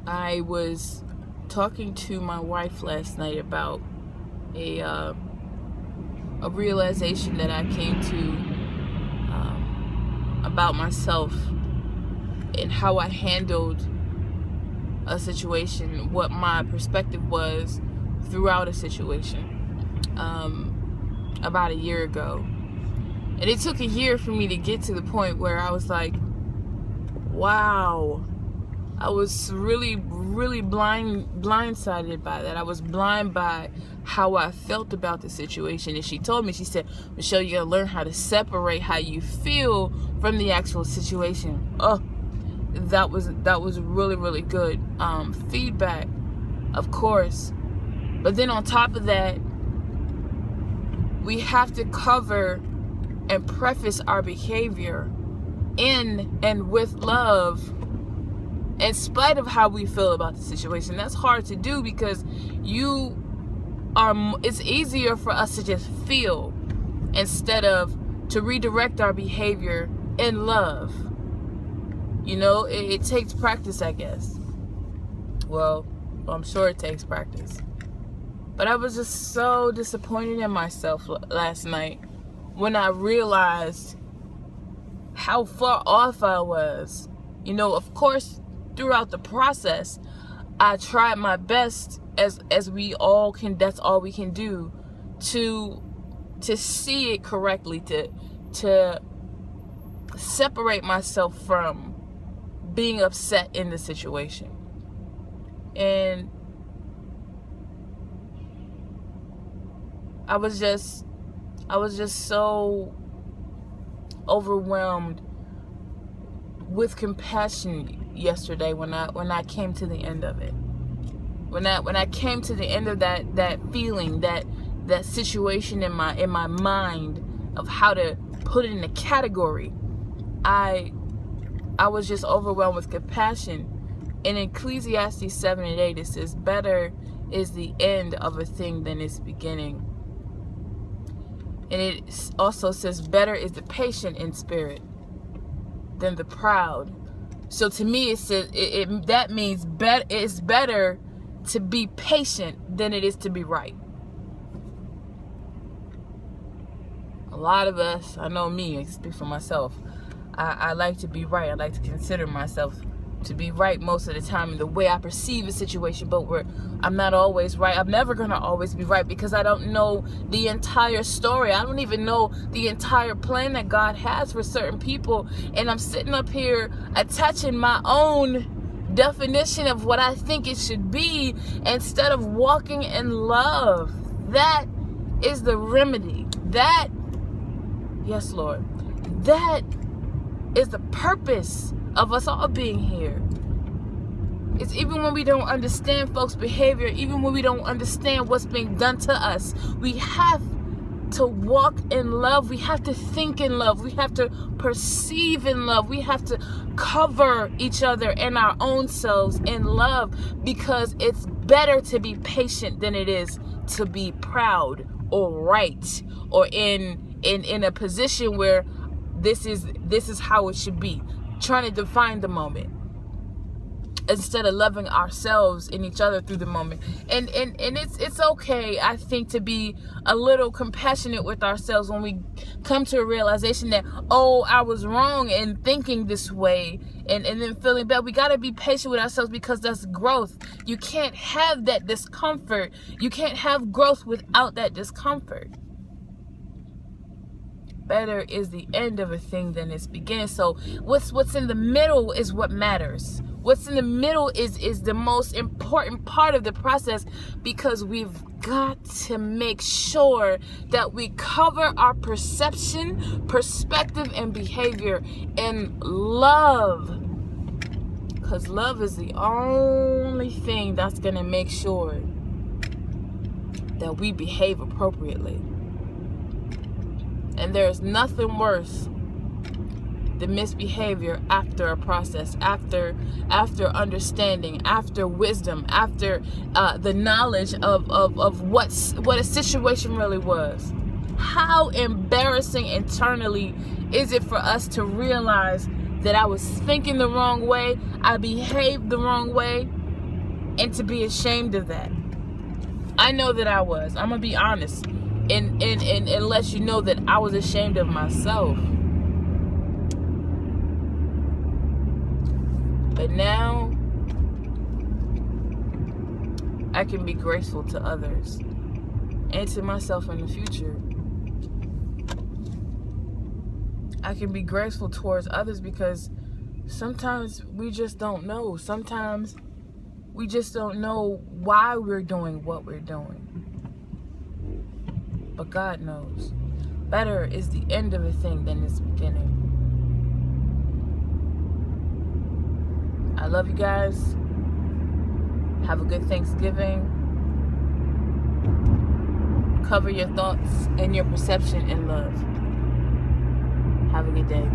I was talking to my wife last night about a realization that I came to about myself and how I handled a situation, what my perspective was throughout a situation about a year ago. And it took a year for me to get to the point where I was like, wow, I was really blindsided by that. I was blind by how I felt about the situation. And she told me, she said, Michelle, you gotta learn how to separate how you feel from the actual situation. Oh, that was really good feedback, of course. But then on top of that, we have to cover and preface our behavior in and with love, in spite of how we feel about the situation. That's hard to do because it's easier for us to just feel instead of to redirect our behavior in love. You know, it takes practice, I guess. Well, I'm sure it takes practice. But I was just so disappointed in myself last night when I realized how far off I was. You know, of course, throughout the process, I tried my best, as we all can. That's all we can do, to see it correctly, to separate myself from being upset in the situation. And I was just so overwhelmed with compassion yesterday when I came to the end of it. When I came to the end of that feeling, that situation in my mind of how to put it in a category, I was just overwhelmed with compassion. In Ecclesiastes 7:8, it says, better is the end of a thing than its beginning. And it also says, better is the patient in spirit than the proud. So to me, it says that means it's better to be patient than it is to be right. A lot of us, I know me, I speak for myself, I like to be right. I like to consider myself to be right most of the time in the way I perceive a situation, but I'm not always right. I'm never going to always be right because I don't know the entire story. I don't even know the entire plan that God has for certain people. And I'm sitting up here attaching my own definition of what I think it should be instead of walking in love. That is the remedy. That, yes, Lord, that is the purpose of us all being here. It's even when we don't understand folks' behavior, even when we don't understand what's being done to us, we have to walk in love. We have to think in love. We have to perceive in love. We have to cover each other and our own selves in love, because it's better to be patient than it is to be proud or right or in a position where this is how it should be, trying to define the moment instead of loving ourselves and each other through the moment. And it's okay, I think, to be a little compassionate with ourselves when we come to a realization that, oh, I was wrong in thinking this way, and then feeling bad. We got to be patient with ourselves because that's growth. You can't have that discomfort. You can't have growth without that discomfort. Better is the end of a thing than its beginning. So what's in the middle is what matters. What's in the middle is the most important part of the process, because we've got to make sure that we cover our perception, perspective, and behavior in love. Because love is the only thing that's going to make sure that we behave appropriately. And there's nothing worse than misbehavior after a process, after understanding, after wisdom, after the knowledge of what a situation really was. How embarrassing internally is it for us to realize that I was thinking the wrong way, I behaved the wrong way, and to be ashamed of that. I know that I was. I'm gonna be honest, and let you know that I was ashamed of myself. But now I can be graceful to others and to myself in the future. I can be graceful towards others because sometimes we just don't know. Sometimes we just don't know why we're doing what we're doing. But God knows. Better is the end of a thing than its beginning. I love you guys. Have a good Thanksgiving. Cover your thoughts and your perception in love. Have a good day.